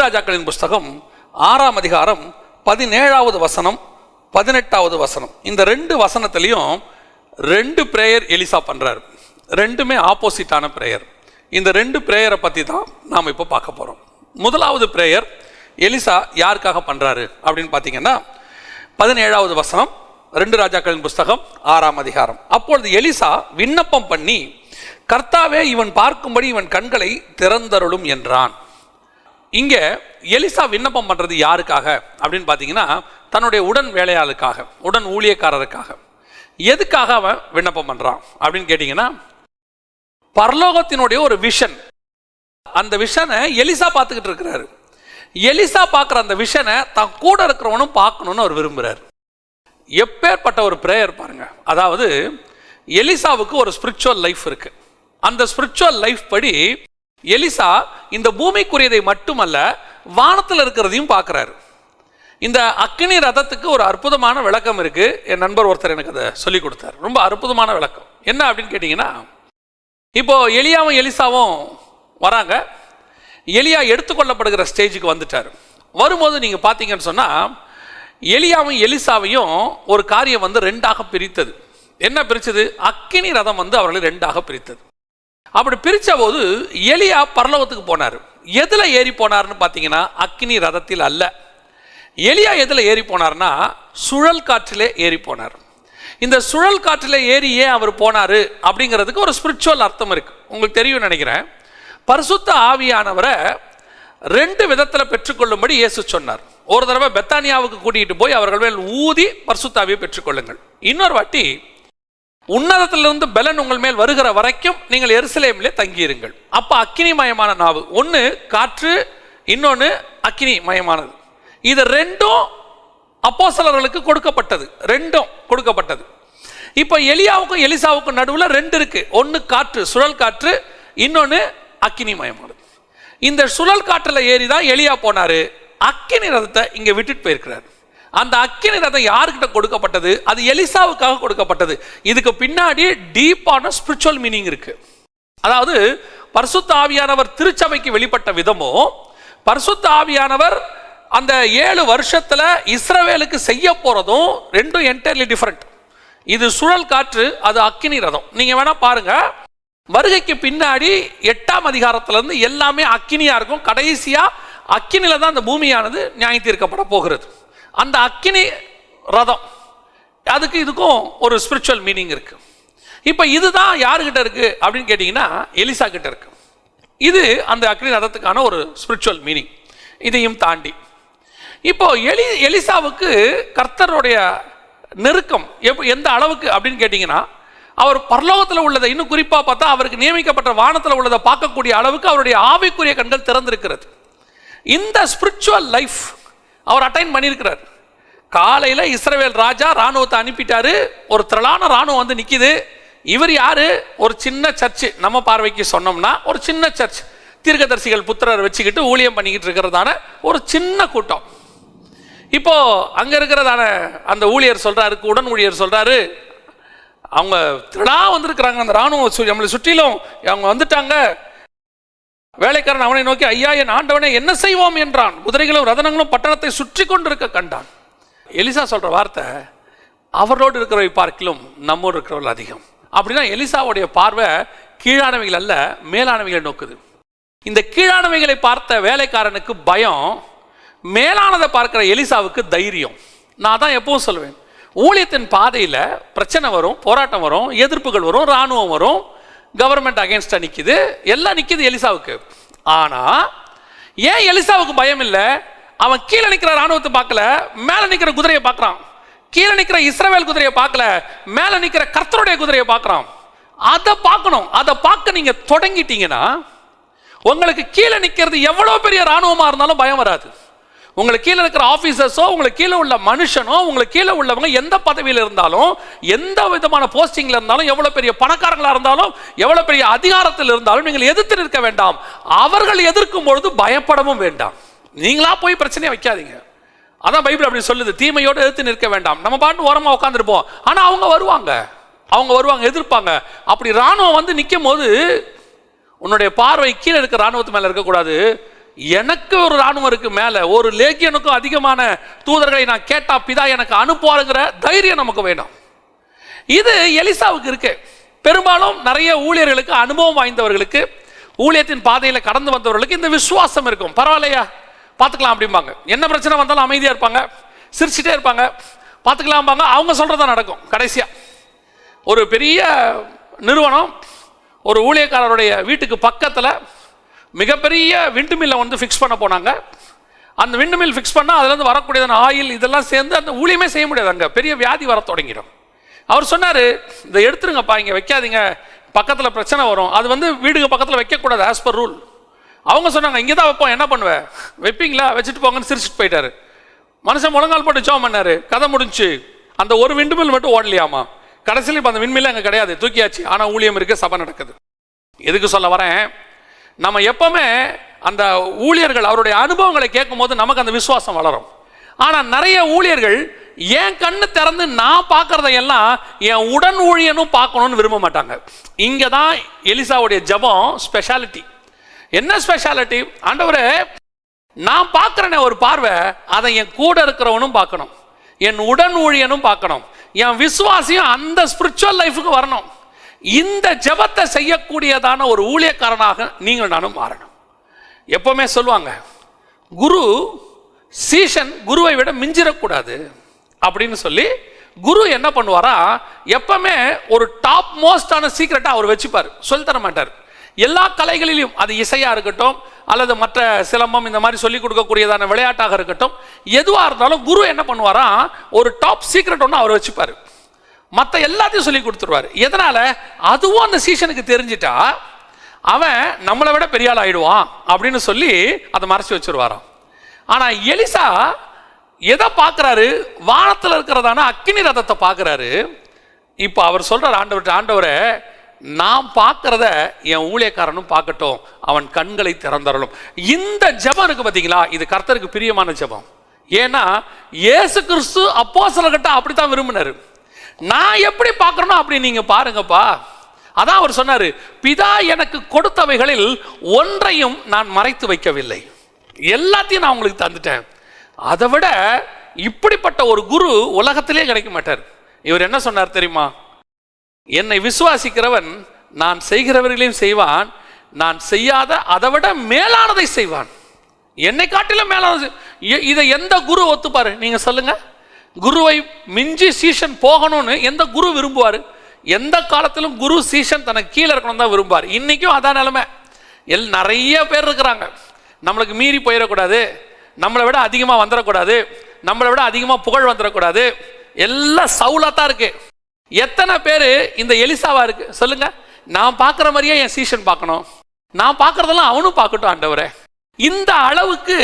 ராஜாக்களின் புஸ்தகம் 6ஆம் அதிகாரம் 17வது வசனம் 18வது வசனம். இந்த 2 வசனத்திலையும் 2 பிரேயர் எலிசா பண்றாரு. ரெண்டுமே ஆப்போசிட்டான பிரேயர். இந்த 2 பிரேயரை பற்றி தான் நாம் இப்போ பார்க்க போகிறோம். முதலாவது பிரேயர் எலிசா யாருக்காக பண்ணுறாரு அப்படின்னு பார்த்தீங்கன்னா 17வது வசனம் 2 ராஜாக்களின் புஸ்தகம் 6ஆம் அதிகாரம். அப்பொழுது எலிசா விண்ணப்பம் பண்ணி, கர்த்தாவே, இவன் பார்க்கும்படி இவன் கண்களை திறந்தருளும் என்றான். இங்கே எலிசா விண்ணப்பம் பண்ணுறது யாருக்காக அப்படின்னு பார்த்தீங்கன்னா, தன்னுடைய உடன் வேலையாளுக்காக, உடன் ஊழியக்காரருக்காக. எதுக்காக அவன் விண்ணப்பம் பண்ணுறான் அப்படின்னு கேட்டிங்கன்னா, பரலோகத்தினுடைய ஒரு விஷன், அந்த விஷனை எலிசா பார்த்துக்கிட்டு இருக்கிறாரு. எலிசா பார்க்குற அந்த விஷனை தான் கூட இருக்கிறவனும் பார்க்கணுன்னு அவர் விரும்புகிறார். எப்பேற்பட்ட ஒரு பிரேயர் பாருங்க. அதாவது எலிசாவுக்கு ஒரு ஸ்பிரிச்சுவல் லைஃப் இருக்கு. அந்த ஸ்பிரிச்சுவல் லைஃப் படி எலிசா இந்த பூமிக்குரியதை மட்டுமல்ல, வானத்தில் இருக்கிறதையும் பார்க்குறாரு. இந்த அக்கினி ரதத்துக்கு ஒரு அற்புதமான விளக்கம் இருக்கு. என் நண்பர் ஒருத்தர் எனக்கு அதை சொல்லி கொடுத்தார். ரொம்ப அற்புதமான விளக்கம். என்ன அப்படின்னு கேட்டிங்கன்னா, இப்போ எலியாவும் எலிசாவும் வராங்க. எலியா எடுத்துக்கொள்ளப்படுகிற ஸ்டேஜுக்கு வந்துட்டார். வரும்போது நீங்கள் பார்த்தீங்கன்னு சொன்னால், எலியாவும் எலிசாவையும் ஒரு காரியம் வந்து 2ஆக பிரித்தது. என்ன பிரித்தது? அக்கினி ரதம் வந்து அவர்களை 2ஆக பிரித்தது. அப்படி பிரித்த போது எலியா பரலோகத்துக்கு போனார். எதில் ஏறி போனார்னு பார்த்தீங்கன்னா, அக்கினி ரதத்தில் அல்ல. எலியா எதில் ஏறி போனார்னா, சுழல் காற்றிலே ஏறி போனார். இந்த சுழல் காற்றில் ஏறி ஏன் அவர் போனார் அப்படிங்கிறதுக்கு ஒரு ஸ்பிரிச்சுவல் அர்த்தம் இருக்குது. உங்களுக்கு தெரியும் நினைக்கிறேன். பரிசுத்த ஆவியானவரை 2 விதத்தில் பெற்றுக்கொள்ளும்படி இயேசு சொன்னார். ஒரு தடவை பெத்தானியாவுக்கு கூட்டிகிட்டு போய் அவர்கள் மேல் ஊதி பரிசுத்த ஆவியை பெற்றுக்கொள்ளுங்கள். இன்னொரு வாட்டி, உன்னதத்திலிருந்து பலன் உங்கள் மேல் வருகிற வரைக்கும் நீங்கள் எருசலேமிலே தங்கியிருங்கள். அப்போ அக்கினிமயமான நாவு, ஒன்று காற்று, இன்னொன்று அக்கினி மயமானது. இது 2ம் அப்போஸ்தலர்களுக்கு கொடுக்கப்பட்டது. 2ம் கொடுக்கப்பட்டது. இப்போ எலியாவுக்கும் எலிசாவுக்கும் நடுவில் 2 இருக்கு. ஒன்று காற்று, சுழல் காற்று, இன்னொன்று அக்கினி மயமானது. இந்த சுழல் காற்றில் ஏறி தான் எலியா போனாரு. அக்கினி ரதத்தை இங்கே விட்டுட்டு போயிருக்கிறார். அந்த அக்கினி ரதம் யாருக்கிட்ட கொடுக்கப்பட்டது? அது எலிசாவுக்காக கொடுக்கப்பட்டது. இதுக்கு பின்னாடி டீப்பான ஸ்பிரிச்சுவல் மீனிங் இருக்கு. அதாவது பரிசுத்த ஆவியானவர் திருச்சபைக்கு வெளிப்பட்ட விதமோ, பரிசுத்த ஆவியானவர் அந்த 7 வருஷத்துல இஸ்ரவேலுக்கு செய்ய போறதும் 2ம் என்டையர்லி டிஃபரெண்ட். இது சுழல் காற்று, அது அக்கினி ரதம். நீங்க வேணா பாருங்க, வருகைக்கு பின்னாடி 8ஆம் அதிகாரத்துல இருந்து எல்லாமே அக்கினியா இருக்கும். கடைசியா அக்கினில தான் அந்த பூமியானது நியாயம் தீர்க்கப்பட போகிறது. அந்த அக்கினி ரதம், அதுக்கு இதுக்கும் ஒரு ஸ்பிரிச்சுவல் மீனிங் இருக்கு. இப்போ இதுதான் யாருக்கிட்ட இருக்கு அப்படின்னு கேட்டிங்கன்னா, எலிசா கிட்ட இருக்கு. இது அந்த அக்கினி ரதத்துக்கான ஒரு ஸ்பிரிச்சுவல் மீனிங். இதையும் தாண்டி இப்போ எலிசாவுக்கு கர்த்தருடைய நெருக்கம் எந்த அளவுக்கு அப்படின்னு கேட்டிங்கன்னா, அவர் பரலோகத்தில் உள்ளதை, இன்னும் குறிப்பாக பார்த்தா அவருக்கு நியமிக்கப்பட்ட வானத்தில் உள்ளதை பார்க்கக்கூடிய அளவுக்கு அவருடைய ஆவிக்குரிய கண்கள் திறந்திருக்கிறது. இந்த ஸ்பிரிச்சுவல் லைஃப் அவர் அட்டைன் பண்ணியிருக்கிறார். காலையில் இஸ்ரவேல் ராஜா ராணுவத்தை அனுப்பிட்டாரு. ஒரு திரளான ராணுவம் வந்து நிற்கிது. இவர் யாரு? ஒரு சின்ன சர்ச்சு, நம்ம பார்வைக்கு சொன்னோம்னா ஒரு சின்ன சர்ச், தீர்க்கதரிசிகள் புத்திரர் வச்சுக்கிட்டு ஊழியம் பண்ணிக்கிட்டு இருக்கிறதான ஒரு சின்ன கூட்டம். இப்போ அங்கே இருக்கிறதான அந்த ஊழியர் சொல்றாரு, உடன் ஊழியர் சொல்றாரு, அவங்க திரளா வந்திருக்கிறாங்க, அந்த ராணுவம் நம்மளை சுற்றிலும் அவங்க வந்துட்டாங்க. வேலைக்காரன் அவனை நோக்கி, ஐயா, என் ஆண்டவனே, என்ன செய்வோம் என்றான். குதிரைகளும் ரதனங்களும் பட்டணத்தை சுற்றி கொண்டிருக்க கண்டான். எலிசா சொல்ற வார்த்தை, அவரோடு இருக்கிறவை பார்க்கிலும் நம்மோடு இருக்கிறவர்கள் அதிகம். அப்படின்னா எலிசாவுடைய பார்வை கீழானவைகள் அல்ல, மேலானவைகளை நோக்குது. இந்த கீழானவைகளை பார்த்த வேலைக்காரனுக்கு பயம், மேலானதை பார்க்கிற எலிசாவுக்கு தைரியம். நான் தான் எப்பவும் சொல்லுவேன், ஊழியத்தின் பாதையில் பிரச்சனை வரும், போராட்டம் வரும், எதிர்ப்புகள் வரும், இராணுவம் வரும், கவர்மெண்ட் அகேன்ஸ்டா நிற்கிது, எல்லாம் நிற்கிது எலிசாவுக்கு. ஆனால் ஏன் எலிசாவுக்கு பயம் இல்லை? அவன் கீழே நிற்கிற ராணுவத்தை பார்க்கல, மேலே நிற்கிற குதிரையை பார்க்குறான். கீழே நிற்கிற இஸ்ரவேல் குதிரையை பார்க்கல, மேலே நிற்கிற கர்த்தருடைய குதிரையை பார்க்குறான். அதை பார்க்கணும். அதை பார்க்க நீங்கள் தொடங்கிட்டீங்கன்னா, உங்களுக்கு கீழே நிற்கிறது எவ்வளோ பெரிய ராணுவமாக இருந்தாலும் பயம் வராது. உங்களுக்கு கீழே இருக்கிற ஆஃபீஸர்ஸோ, உங்களுக்கு கீழே உள்ள மனுஷனோ, உங்களுக்கு கீழே உள்ளவங்க எந்த பதவியில் இருந்தாலும், எந்த விதமான போஸ்டிங்கில் இருந்தாலும், எவ்வளோ பெரிய பணக்காரங்களாக இருந்தாலும், எவ்வளோ பெரிய அதிகாரத்தில் இருந்தாலும் நீங்கள் எதிர்த்து நிற்க வேண்டாம். அவர்கள் எதிர்க்கும் பொழுது பயப்படவும் வேண்டாம். நீங்களா போய் பிரச்சனையை வைக்காதீங்க. அதான் பைபிள் அப்படி சொல்லுது, தீமையோடு எதிர்த்து நிற்க வேண்டாம். நம்ம பாட்டு ஓரமாக உட்காந்துருப்போம், ஆனால் அவங்க வருவாங்க, எதிர்ப்பாங்க. அப்படி ராணுவம் வந்து நிற்கும் போது உன்னுடைய பார்வை கீழே இருக்கிற ராணுவத்து மேலே இருக்கக்கூடாது, எனக்கு ஒரு ராணுவம் இருக்கு, மேல ஒரு லேகியனுக்கும் அதிகமான தூதர்களை நான் கேட்டா பிதா எனக்கு அனுப்புவாருங்கிற தைரியம் நமக்கு வேணும். இது எலிசாவுக்கு இருக்கு. பெரும்பாலும் நிறைய ஊழியர்களுக்கு, அனுபவம் வாய்ந்தவர்களுக்கு, ஊழியத்தின் பாதையில கடந்து வந்தவர்களுக்கு இந்த விசுவாசம் இருக்கும். பரவாயில்லையா, பார்த்துக்கலாம் அப்படிம்பாங்க. என்ன பிரச்சனை வந்தாலும் அமைதியா இருப்பாங்க, சிரிச்சுட்டே இருப்பாங்க, பார்த்துக்கலாம்பாங்க. அவங்க சொல்றதான் நடக்கும். கடைசியா ஒரு பெரிய நிறுவனம் ஒரு ஊழியக்காரருடைய வீட்டுக்கு பக்கத்தில் மிகப்பெரிய விண்டு மில்லை வந்து ஃபிக்ஸ் பண்ண போனாங்க. அந்த விண்டு மில் ஃபிக்ஸ் பண்ணால் அதுலேருந்து வரக்கூடியதான ஆயில் இதெல்லாம் சேர்ந்து அந்த ஊழியமே செய்ய முடியாது, அங்கே பெரிய வியாதி வர தொடங்கிடும். அவர் சொன்னார், இதை எடுத்துருங்கப்பா, இங்கே வைக்காதீங்க, பக்கத்தில் பிரச்சனை வரும், அது வந்து வீடுக்கு பக்கத்தில் வைக்கக்கூடாது ஆஸ் பர் ரூல். அவங்க சொன்னாங்க, இங்கே தான் வைப்போம், என்ன பண்ணுவேன், வைப்பீங்களா, வச்சுட்டு போங்கன்னு சிரிச்சுட்டு போயிட்டாரு. மனுஷன் முழங்கால் போட்டு ஜெபம் பண்ணாரு, கதை முடிஞ்சு. அந்த ஒரு விண்டு மில் மட்டும் ஓடலையாமா. கடைசியில் இப்போ அந்த விண்மில்ல அங்கே கிடையாது, தூக்கியாச்சு. ஆனால் ஊழியம் இருக்கு, சபை நடக்குது. எதுக்கு சொல்ல வரேன், நம்ம எப்பவுமே அந்த ஊழியர்கள் அவருடைய அனுபவங்களை கேட்கும் போது நமக்கு அந்த விசுவாசம் வளரும். ஆனால் நிறைய ஊழியர்கள் என் கண்ணு திறந்து நான் பார்க்கறதையெல்லாம் என் உடன் ஊழியனும் பார்க்கணும்னு விரும்ப மாட்டாங்க. இங்கே தான் எலிசாவுடைய ஜெபம் ஸ்பெஷாலிட்டி. என்ன ஸ்பெஷாலிட்டி? ஆண்டவரே, நான் பார்க்குறேனே ஒரு பார்வை, அதை என் கூட இருக்கிறவனும் பார்க்கணும், என் உடன் ஊழியனும் பார்க்கணும், என் விசுவாசியும் அந்த ஸ்பிரிச்சுவல் லைஃபுக்கு வரணும். இந்த ஜெபத்தை செய்யக்கூடியதான ஒரு ஊழியக்காரனாக நீங்கள் நானும் மாறணும். எப்பவுமே சொல்லுவாங்க, குரு சீஷன் குருவை விட மிஞ்சிடக்கூடாது அப்படின்னு சொல்லி குரு என்ன பண்ணுவாரா, எப்பவுமே ஒரு டாப் மோஸ்டான சீக்ரெட்டை அவர் வச்சுப்பார், சொல்லி தர மாட்டார். எல்லா கலைகளிலும், அது இசையா இருக்கட்டும் அல்லது மற்ற சிலம்பம் இந்த மாதிரி சொல்லிக் கொடுக்கக்கூடியதான விளையாட்டாக இருக்கட்டும், எதுவாக இருந்தாலும் குரு என்ன பண்ணுவாரா, ஒரு டாப் சீக்ரெட் ஒன்று அவர் வச்சுப்பார், மற்ற எல்லாத்தையும் சொல்லி கொடுத்துருவார். எதனால? அதுவும் அந்த சீஷனுக்கு தெரிஞ்சிட்டா அவன் நம்மளை விட பெரிய ஆள் ஆயிடுவான் அப்படின்னு சொல்லி அதை மறைச்சு வச்சிருவாராம். ஆனா எலிசா எதை பார்க்கிறாரு? வானத்தில் இருக்கிறதான அக்கினி ரதத்தை பார்க்கிறாரு. இப்போ அவர் சொல்றார் ஆண்டவர்கிட்ட, ஆண்டவரே, நான் பார்க்கறத என் ஊழியக்காரனும் பார்க்கட்டும், அவன் கண்களை திறந்தரலும். இந்த ஜெபம் இருக்கு பார்த்தீங்களா, இது கர்த்தருக்கு பிரியமான ஜெபம். ஏன்னா இயேசு கிறிஸ்து அப்போஸ்தலர்கிட்ட அப்படித்தான் விரும்பினாரு. நான் எப்படி பார்க்கறனோ அப்படி நீங்க பாருங்கப்பா. அதான் அவர் சொன்னாரு, பிதா எனக்கு கொடுத்தவைகளில் ஒன்றையும் நான் மறைத்து வைக்கவில்லை, எல்லாத்தையும் நான் உங்களுக்கு தந்துட்டேன். அதை விட இப்படிப்பட்ட ஒரு குரு உலகத்திலே கிடைக்க மாட்டார். இவர் என்ன சொன்னார் தெரியுமா? என்னை விசுவாசிக்கிறவன் நான் செய்கிறவர்களையும் செய்வான், நான் செய்யாத அதை விட மேலானதை செய்வான், என்னை காட்டிலும் மேலானது. இதை எந்த குரு ஒத்துப்பாரு? நீங்க சொல்லுங்க. குருவை மிஞ்சி சீஷன் போகணும்னு எந்த குரு விரும்புவார்? எந்த காலத்திலும் குரு சீஷன் தனக்கு கீழே இருக்கணும் தான் விரும்புவார். இன்னைக்கும் அதான் நிலைமை. நிறைய பேர் இருக்கிறாங்க, நம்மளுக்கு மீறி போயிடக்கூடாது, நம்மளை விட அதிகமாக வந்துடக்கூடாது, நம்மளை விட அதிகமாக புகழ் வந்துடக்கூடாது, எல்லாம் சவுலாத்தான் இருக்கு. எத்தனை பேர் இந்த எலிசாவா இருக்கு சொல்லுங்க? நான் பார்க்குற மாதிரியே என் சீஷன் பார்க்கணும், நான் பார்க்கறதெல்லாம் அவனும் பார்க்கட்டும் ஆண்டவரே. இந்த அளவுக்கு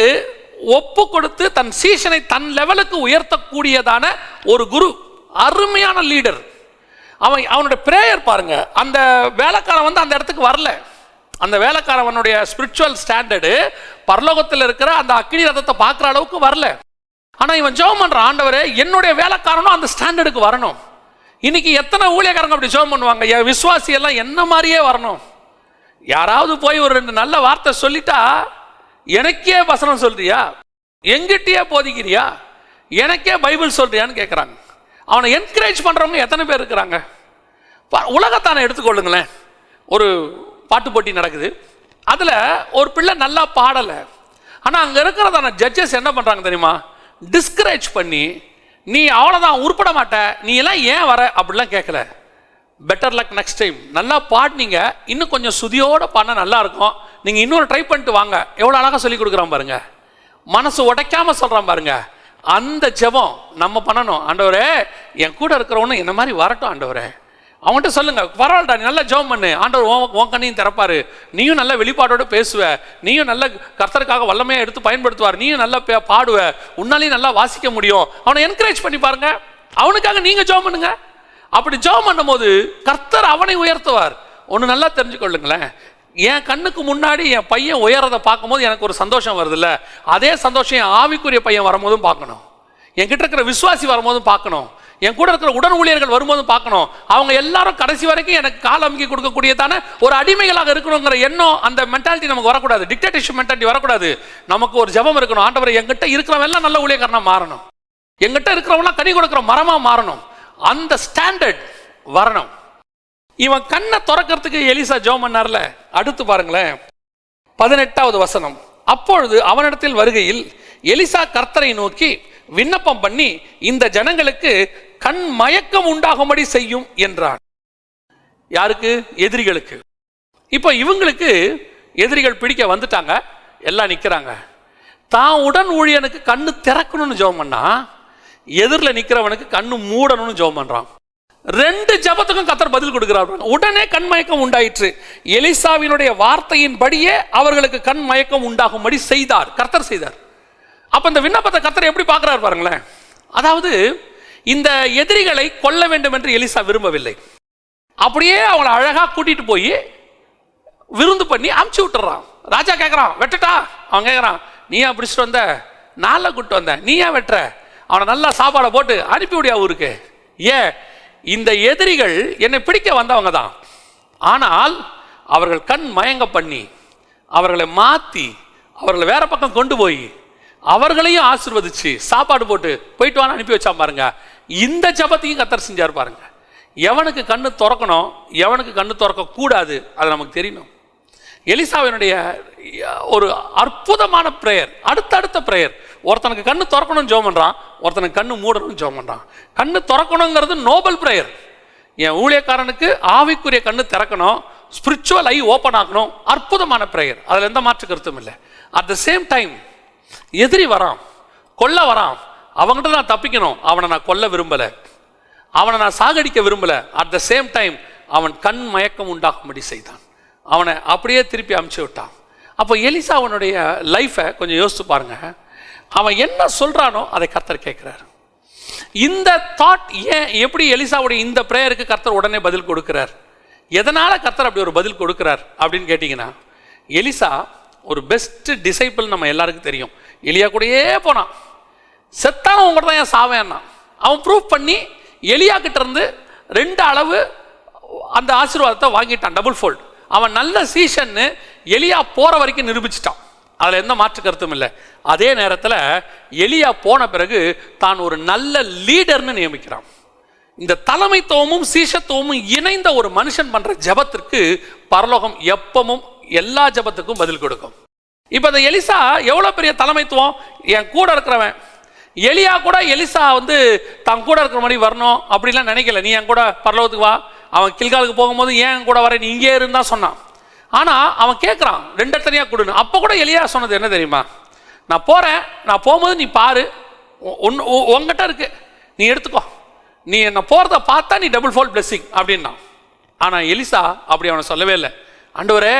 ஒப்பு கொடுத்து தன் சீஷனை தன் லெவலுக்கு உயர்த்தக்கூடியதான ஒரு குரு, அருமையான லீடர். அவனுடைய பிரேயர் பாருங்க. அந்த வேலைக்காரன் வந்து அந்த இடத்துக்கு வரல. அந்த வேலைக்காரவனுடைய ஸ்பிரிச்சுவல் ஸ்டாண்டர்டு பரலோகத்தில் இருக்கிற அந்த அக்கினி ரதத்தை பார்க்குற அளவுக்கு வரல. ஆனால் இவன் ஜெபம் பண்ற, ஆண்டவரே, என்னுடைய வேலைக்காரனும் அந்த ஸ்டாண்டர்டுக்கு வரணும். இன்னைக்கு எத்தனை ஊழியக்காரங்க அப்படி ஜெபம் பண்ணுவாங்க, என் விசுவாசி எல்லாம் என்ன மாதிரியே வரணும். யாராவது போய் ஒரு 2 நல்ல வார்த்தை சொல்லிட்டா, எனக்கே வசனம் சொல்றியா, எங்கிட்டயே போதிக்கிறியா, எனக்கே பைபிள் சொல்றியான்னு கேட்குறாங்க. அவனை என்கரேஜ் பண்றவங்க எத்தனை பேர் இருக்கிறாங்க? உலகத்தானே எடுத்துக்கொள்ளுங்களேன். ஒரு பாட்டு போட்டி நடக்குது, அதுல ஒரு பிள்ளை நல்லா பாடலை, ஆனா அங்க இருக்கிறதான ஜட்ஜஸ் என்ன பண்றாங்க தெரியுமா? டிஸ்கரேஜ் பண்ணி, நீ அவ்வளவுதான், உருப்பட மாட்ட, நீ எல்லாம் ஏன் வர அப்படிலாம் கேட்கல. பெட்டர் லக் நெக்ஸ்ட் டைம், நல்லா பாடினீங்க, இன்னும் கொஞ்சம் சுதியோட பாடினா நல்லா இருக்கும், நீங்க இன்னொரு ட்ரை பண்ணிட்டு வாங்க. எவ்வளவு அழகா சொல்லி கொடுக்குறான் பாருங்க, மனசு உடைக்காம சொல்றான் பாருங்க. அந்த ஜெபம் நம்ம பண்ணணும். ஆண்டவரே, என் கூட இருக்கிறவனு என்ன மாதிரி வரட்டும் ஆண்டவரே. அவன்கிட்ட சொல்லுங்க, பரவாயில்லடா, நீ நல்லா ஜெபம் பண்ணு, ஆண்டவர் உன் கண்ணையும் திறப்பாரு, நீயும் நல்ல வெளிப்பாடோட பேசுவ, நீயும் நல்ல கர்த்தருக்காக வல்லமையா எடுத்து பயன்படுத்துவார், நீயும் நல்லா பாடுவ, உன்னாலையும் நல்லா வாசிக்க முடியும். அவனை என்கரேஜ் பண்ணி பாருங்க, அவனுக்காக நீங்க ஜெபம் பண்ணுங்க. அப்படி ஜெபம் பண்ணும் போது கர்த்தர் அவனை உயர்த்துவார். ஒன்று நல்லா தெரிஞ்சுக்கொள்ளுங்களேன், என் கண்ணுக்கு முன்னாடி என் பையன் உயரதை பார்க்கும்போது எனக்கு ஒரு சந்தோஷம் வருது இல்லை, அதே சந்தோஷம் என் ஆவிக்குரிய பையன் வரும்போதும் பார்க்கணும், என்கிட்ட இருக்கிற விசுவாசி வரும்போதும் பார்க்கணும். என் கூட இருக்கிற உடன் ஊழியர்கள் வரும்போது பார்க்கணும். அவங்க எல்லாரும் கடைசி வரைக்கும் எனக்கு கால் அமுக்கி கொடுக்கக்கூடியதான ஒரு அடிமைகளாக இருக்கணுங்கிற எண்ணம், அந்த மென்டாலிட்டி நமக்கு வரக்கூடாது. டிக்டேட்டர்ஷிப் மென்டாலிட்டி வரக்கூடாது. நமக்கு ஒரு ஜெபம் இருக்கணும். ஆண்டவரே, என்கிட்ட இருக்கிறவன் எல்லாம் நல்ல ஊழியக்காரனா மாறணும், என்கிட்ட இருக்கிறவங்களாம் கனி கொடுக்கிற மரமா மாறணும். அந்த ஸ்டாண்டர்ட் வரணும். இவன் கண்ணை திறக்கிறதுக்கு எலிசா ஜெபம் பண்ணார்ல. அடுத்து பாருங்களேன், 18வது வசனம். அப்பொழுது அவனிடத்தில் வருகையில் எலிசா கர்த்தரை நோக்கி விண்ணப்பம் பண்ணி, இந்த ஜனங்களுக்கு கண் மயக்கம் உண்டாகும்படி செய்யும் என்றான். யாருக்கு? எதிரிகளுக்கு. இப்போ இவங்களுக்கு எதிரிகள் பிடிக்க வந்துட்டாங்க, எல்லாம் நிற்கிறாங்க. தான் உடன் ஊழியனுக்கு கண்ணு திறக்கணும்னு ஜெபம் பண்ணா, எதிரில் நிற்கிறவனுக்கு கண்ணு மூடணும்னு ஜெபம் பண்றான். 2 ஜெபத்துக்கும் கர்த்தர் பதில் கொடுக்கிறார். உடனே கண்மயக்கம் உண்டாயிற்று. எலிசாவினுடைய வார்த்தையின்படியே அவர்களுக்கு கண் மயக்கம் உண்டாகும்படி செய்தார், கர்த்தர் செய்தார். அப்ப இந்த விண்ணப்பத்தை கர்த்தர் எப்படி பார்க்கிறார் பாருங்களேன். அதாவது இந்த எதிரிகளை கொல்ல வேண்டும் என்று எலிசா விரும்பவில்லை. அப்படியே அவங்களை அழகா கூட்டிட்டு போய் விருந்து பண்ணி அமுச்சு விட்டுறான். ராஜா கேட்கறான், வெட்டட்டா? அவன் கேட்கறான், நீயா பிடிச்சிட்டு வந்த? நாளை கூட்டு வந்த, நீயா வெட்டுற? அவனை நல்லா சாப்பாடை போட்டு அனுப்பிவிடியா ஊருக்கு. ஏன்? இந்த எதிரிகள் என்னை பிடிக்க வந்தவங்க தான். ஆனால் அவர்கள் கண் மயங்க பண்ணி, அவர்களை மாற்றி, அவர்களை வேற பக்கம் கொண்டு போய், அவர்களையும் ஆசீர்வதிச்சு சாப்பாடு போட்டு போயிட்டு வான்னு அனுப்பி வச்சா பாருங்க. இந்த ஜெபத்தையும் கர்த்தர் செஞ்சார் பாருங்க. எவனுக்கு கண்ணு திறக்கணும், எவனுக்கு கண்ணு திறக்க கூடாது, அது நமக்கு தெரியணும். எலிசாவினுடைய ஒரு அற்புதமான பிரேயர், அடுத்தடுத்த பிரேயர். ஒருத்தனுக்கு கண்ணு திறக்கணும்னு ஜெபம் பண்றான், ஒருத்தனுக்கு கண்ணு மூடணும்னு ஜெபம் பண்றான். கண்ணு திறக்கணுங்கிறது நோபல் பிரேயர். என் ஊழியக்காரனுக்கு ஆவிக்குரிய கண்ணு திறக்கணும், ஸ்பிரிச்சுவல் ஐ ஓப்பன் ஆகணும், அற்புதமான பிரேயர். அதில் எந்த மாற்று கருத்தும் இல்லை. அட் த சேம் டைம் எதிரி வரான், கொல்ல வரான், அவங்ககிட்ட நான் தப்பிக்கணும். அவனை நான் கொல்ல விரும்பல, அவனை நான் சாகடிக்க விரும்பல. அட் த சேம் டைம் அவன் கண் மயக்கம் உண்டாகும்படி செய்தான். அவனை அப்படியே திருப்பி அமுச்சு விட்டான். அப்போ எலிசா அவனுடைய லைஃபை கொஞ்சம் யோசிச்சு பாருங்க. அவன் என்ன சொல்றானோ அதை கர்த்தர் கேட்கிறார். இந்த தாட் ஏன், எப்படி எலிசாவுடைய இந்த பிரேயருக்கு கர்த்தர் உடனே பதில் கொடுக்கிறார்? எதனால கர்த்தர் அப்படி ஒரு பதில் கொடுக்கிறார் அப்படின்னு கேட்டீங்கன்னா, எலிசா ஒரு பெஸ்ட் டிசைபிள் நம்ம எல்லாருக்கும் தெரியும். எலியா கூடயே போனான், செத்தான உங்க தான் ஏன் சாவேன்னா அவன் ப்ரூவ் பண்ணி எலியா கிட்ட இருந்து 2 அளவு அந்த ஆசீர்வாதத்தை வாங்கிட்டான், டபுள் ஃபோல்ட். அவன் நல்ல சீசன்னு எலியா போற வரைக்கும் நிரூபிச்சிட்டான். அதில் எந்த மாற்று கருத்தும் இல்லை. அதே நேரத்தில் எலியா போன பிறகு தான் ஒரு நல்ல லீடர்னு நியமிக்கிறான். இந்த தலைமைத்துவமும் சீஷத்துவமும் இணைந்த ஒரு மனுஷன் பண்ற ஜெபத்திற்கு பரலோகம் எப்பவும் எல்லா ஜெபத்துக்கும் பதில் கொடுக்கும். இப்போ இந்த எலிசா எவ்வளோ பெரிய தலைமைத்துவம்! என் கூட இருக்கிறவன் எலியா கூட எலிசா தான் கூட இருக்கிற மாதிரி வரணும் அப்படிலாம் நினைக்கல. நீ என் கூட பரலோகத்துக்கு வா, அவன் கில்காலுக்கு போகும்போது ஏன் என் கூட வர, நீ இங்கே இருந்தா சொன்னான். ஆனால் அவன் கேட்குறான் 2 இடத்துலையா கொடுன்னு. அப்போ கூட எலியா சொன்னது என்ன தெரியுமா? நான் போகிறேன், நான் போகும்போது நீ பாரு, உங்ககிட்ட இருக்கு, நீ எடுத்துக்கோ, நீ என்ன போகிறத பார்த்தா நீ டபுள் ஃபோல்ட் பிளெஸிங் அப்படின்னா. ஆனால் எலிசா அப்படி அவனை சொல்லவே இல்லை. ஆண்டவரே,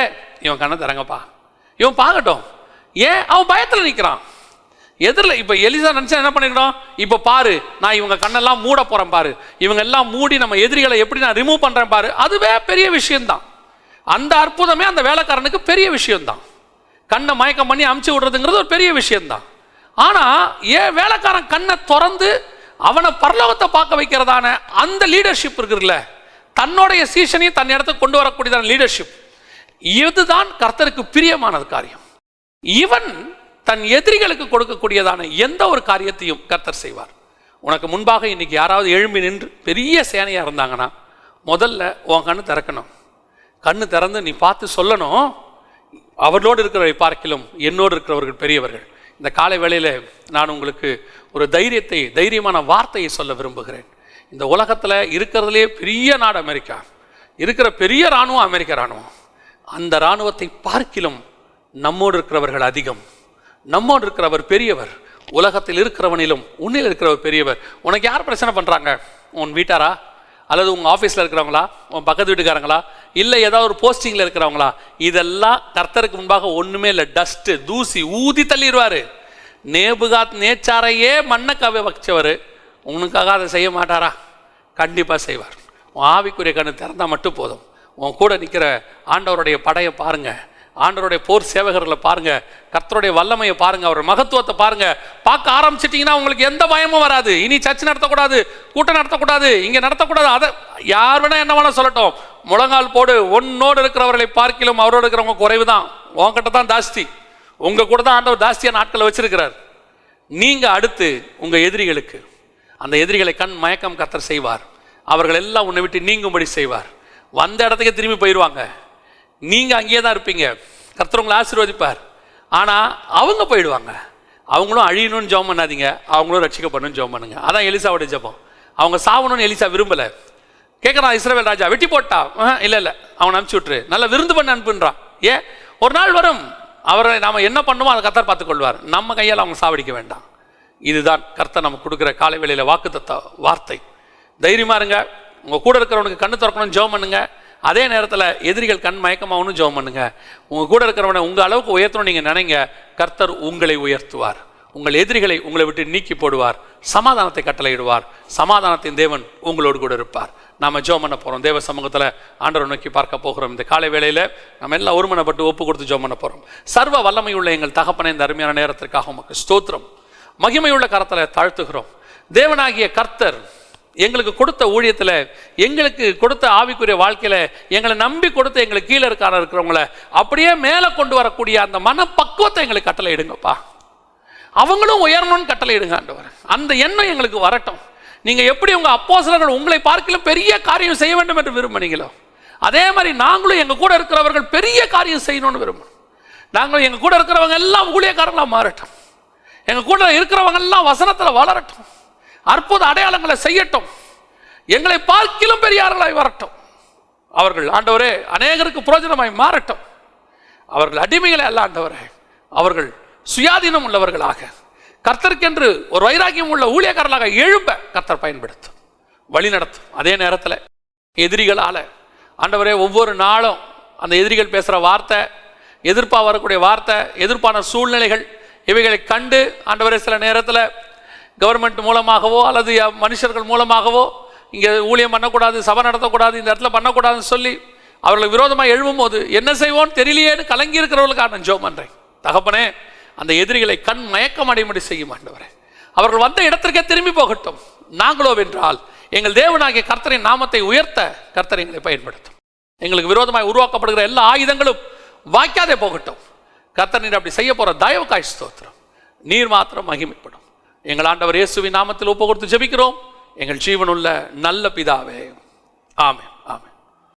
இவன் கண்ணை தரங்கப்பா, இவன் பார்க்கட்டும். ஏன்? அவன் பயத்தில் நிற்கிறான் எதிரில். இப்போ எலிசா நினச்சா என்ன பண்ணிக்கணும்? இப்போ பாரு, நான் இவங்க கண்ணெல்லாம் மூட போகிறேன் பாரு, இவங்க எல்லாம் மூடி நம்ம எதிரிகளை எப்படி நான் ரிமூவ் பண்ணுறேன் பாரு. அதுவே பெரிய விஷயம்தான். அந்த அற்புதமே அந்த வேலைக்காரனுக்கு பெரிய விஷயம்தான். கண்ணை மயக்கம் பண்ணி அமுச்சு விடுறதுங்கிறது ஒரு பெரிய விஷயம்தான். ஆனால் ஏன் வேலைக்காரன் கண்ணை திறந்து அவனை பரலோகத்தை பார்க்க வைக்கிறதான அந்த லீடர்ஷிப் இருக்குல்ல, தன்னுடைய சீசனையும் தன் இடத்துக்கு கொண்டு வரக்கூடியதான லீடர்ஷிப், இதுதான் கர்த்தருக்கு பிரியமானது காரியம். இவன் தன் எதிரிகளுக்கு கொடுக்கக்கூடியதான எந்த ஒரு காரியத்தையும் கர்த்தர் செய்வார். உனக்கு முன்பாக இன்னைக்கு யாராவது எழும்பி நின்று பெரிய சேனையா இருந்தாங்கன்னா, முதல்ல உன் கண்ணு திறக்கணும். கண்ணு திறந்து நீ பார்த்து சொல்லணும், அவர்களோடு இருக்கிறவரை பார்க்கிலும் என்னோடு இருக்கிறவர்கள் பெரியவர்கள். இந்த காலை வேளையில் நான் உங்களுக்கு ஒரு தைரியமான வார்த்தையை சொல்ல விரும்புகிறேன். இந்த உலகத்தில் இருக்கிறதுலே பெரிய நாடு அமெரிக்கா, இருக்கிற பெரிய இராணுவம் அமெரிக்க இராணுவம். அந்த இராணுவத்தை பார்க்கிலும் நம்மோடு இருக்கிறவர்கள் அதிகம். நம்மோடு இருக்கிறவர் பெரியவர். உலகத்தில் இருக்கிறவனிலும் உன்னில் இருக்கிறவர் பெரியவர். உனக்கு யார் பிரச்சனை பண்ணுறாங்க? உன் வீட்டாரா, அல்லது உங்கள் ஆஃபீஸில் இருக்கிறவங்களா, உன் பக்கத்து வீட்டுக்காரங்களா, இல்லை ஏதாவது ஒரு போஸ்டிங்கில் இருக்கிறவங்களா? இதெல்லாம் கர்த்தருக்கு முன்பாக ஒன்றுமே இல்லை, டஸ்ட்டு, தூசி ஊதி தள்ளிடுவார். நேபுகாத் நேச்சாரையே மண்ணை கவை வச்சவர் உனக்காக அதை செய்ய மாட்டாரா? கண்டிப்பாக செய்வார். உன் ஆவிக்குரிய கண்ணு திறந்தால் மட்டும் போதும். உன் கூட நிற்கிற ஆண்டவருடைய படையை பாருங்கள், ஆண்டவருடைய போர் சேவகர்களை பாருங்க, கர்த்தருடைய வல்லமையை பாருங்க, அவர் மகத்துவத்தை பாருங்க. பார்க்க ஆரம்பிச்சிட்டிங்கன்னா உங்களுக்கு எந்த பயமும் வராது. இனி சர்ச்சை நடத்தக்கூடாது, கூட்டம் நடத்தக்கூடாது, இங்கே நடத்தக்கூடாது. அதை யார் வேணா என்ன வேணா சொல்லட்டும், முழங்கால் போடு. உன்னோடு இருக்கிறவர்களை பார்க்கிலும் அவரோடு இருக்கிறவங்க குறைவு தான். உங்ககிட்ட தான் ஜாஸ்தி, உங்க கூட தான் ஆண்டவர் ஜாஸ்தியான நாட்களை வச்சிருக்கிறார். நீங்க அடுத்து உங்க எதிரிகளுக்கு, அந்த எதிரிகளை கண் மயக்கம் கர்த்தர் செய்வார். அவர்கள் எல்லாம் உன்னை விட்டு நீங்கும்படி செய்வார். வந்த இடத்துக்கே திரும்பி போயிடுவாங்க. நீங்க அங்கேயே தான் இருப்பீங்க. கர்த்தர் உங்களை ஆசீர்வதிப்பார். ஆனால் அவங்க போயிடுவாங்க. அவங்களும் அழியணும்னு ஜெபம் பண்ணாதீங்க, அவங்களும் ரட்சிக்கப்படணும்னு ஜெபம் பண்ணுங்க. அதான் எலிசாவோட ஜெபம். அவங்க சாவணும்னு எலிசா விரும்பலை. கேட்குறான் இஸ்ரவேல் ராஜா, வெட்டி போட்டா? இல்லை அவனை அனுப்பிச்சி விட்டுரு, நல்லா விருந்து பண்ண அனுப்புன்றான். ஏன்? ஒரு நாள் வரும், அவரை நாம் என்ன பண்ணுமோ அதை கர்த்தர் பார்த்துக்கொள்வார். நம்ம கையால் அவங்க சாவடிக்க வேண்டாம். இதுதான் கர்த்தர் நமக்கு கொடுக்குற காலை வேளையில் வாக்குத்தத்த வார்த்தை. தைரியமா இருங்க. உங்கள் கூட இருக்கிறவனுக்கு கண்ணு திறக்கணும்னு ஜெபம் பண்ணுங்க. அதே நேரத்தில் எதிரிகள் கண் மயக்கமாகணும் ஜெபம் பண்ணுங்க. உங்கள் கூட இருக்கிறவனை உங்கள் அளவுக்கு உயர்த்தணும் நீங்கள் நினைங்க, கர்த்தர் உங்களை உயர்த்துவார். உங்கள் எதிரிகளை உங்களை விட்டு நீக்கி போடுவார். சமாதானத்தை கட்டளையிடுவார். சமாதானத்தின் தேவன் உங்களோடு கூட இருப்பார். நாம் ஜெபம் பண்ண போகிறோம். தேவ சமூகத்தில் ஆண்டவரை நோக்கி பார்க்க போகிறோம். இந்த காலை வேளையில் நம்ம எல்லாம் ஒருமனப்பட்டு ஒப்பு கொடுத்து ஜெபம் பண்ண போகிறோம். சர்வ வல்லமையுள்ள எங்கள் தகப்பனை, இந்த அருமையான நேரத்திற்காக உமக்கு ஸ்தோத்திரம். மகிமையுள்ள கரத்தில் தாழ்த்துகிறோம். தேவனாகிய கர்த்தர் எங்களுக்கு கொடுத்த ஊழியத்தில், எங்களுக்கு கொடுத்த ஆவிக்குரிய வாழ்க்கையில், எங்களை நம்பி கொடுத்த எங்களுக்கு கீழே இருக்கிறவங்கள அப்படியே மேலே கொண்டு வரக்கூடிய அந்த மனப்பக்குவத்தை எங்களுக்கு கட்டளை இடுங்கப்பா. அவங்களும் உயரணும்னு கட்டளை இடுங்க ஆண்டவர். அந்த எண்ணம் எங்களுக்கு வரட்டும். நீங்கள் எப்படி உங்கள் அப்போஸ்தலர்கள் உங்களை பார்க்கலும் பெரிய காரியம் செய்ய வேண்டும் என்று விரும்பினீங்களோ, அதே மாதிரி நாங்களும் எங்கள் கூட இருக்கிறவர்கள் பெரிய காரியம் செய்யணும்னு விரும்பணும். நாங்களும் எங்கள் கூட இருக்கிறவங்க எல்லாம் ஊழியக்காரங்களாக மாறட்டும். எங்கள் கூட இருக்கிறவங்க எல்லாம் வசனத்தில் வளரட்டும். அற்புத அடையாளங்களை செய்யட்டும். எங்களை பார்க்கிலும் பெரியார்களாய் வரட்டும். அவர்கள் ஆண்டவரே அநேகருக்கு பிரயோஜனமாய் மாறட்டும். அவர்கள் அடிமைகளை அல்ல ஆண்டவரே, அவர்கள் சுயாதீனம் உள்ளவர்களாக, கர்த்தருக்கென்று ஒரு வைராக்கியம் உள்ள ஊழியக்காரர்களாக எழும்ப கர்த்தர் பயன்படுத்தும், வழி நடத்தும். அதே நேரத்தில் எதிரிகளால் ஆண்டவரே ஒவ்வொரு நாளும் அந்த எதிரிகள் பேசுகிற வார்த்தை, எதிர்ப்பாக வரக்கூடிய வார்த்தை, எதிர்ப்பான சூழ்நிலைகள், இவைகளை கண்டு ஆண்டவரே சில நேரத்தில் கவர்மெண்ட் மூலமாகவோ அல்லது மனுஷர்கள் மூலமாகவோ இங்கே ஊழியம் பண்ணக்கூடாது, சபை நடத்தக்கூடாது, இந்த இடத்துல பண்ணக்கூடாதுன்னு சொல்லி அவர்களுக்கு விரோதமாக எழும்பும் போது என்ன செய்வோன்னு தெரியலையேன்னு கலங்கி இருக்கிறவர்களுக்காக நான் ஜெபம் பண்ணுறேன். தகப்பனே, அந்த எதிரிகளை கண் மயக்கம் அடையும்படி செய்யும் ஆண்டவரே. அவர்கள் வந்த இடத்திற்கே திரும்பி போகட்டும். நாங்களோ வென்றால் எங்கள் தேவனாகிய கர்த்தரின் நாமத்தை உயர்த்த கர்த்தர் எங்களை பயன்படுத்தும். எங்களுக்கு விரோதமாக உருவாக்கப்படுகிற எல்லா ஆயுதங்களும் வாய்க்காதே போகட்டும். கர்த்தர் நீர் அப்படி செய்ய போகிற தயவுக்காய் ஸ்தோத்திரம். நீர் மாத்திரம் மகிமைப்படும். எங்கள் ஆண்டவர் இயேசுவின் நாமத்தில் ஒப்பு கொடுத்து ஜெபிக்கிறோம் எங்கள் ஜீவனுள்ள நல்ல பிதாவே, ஆமென்.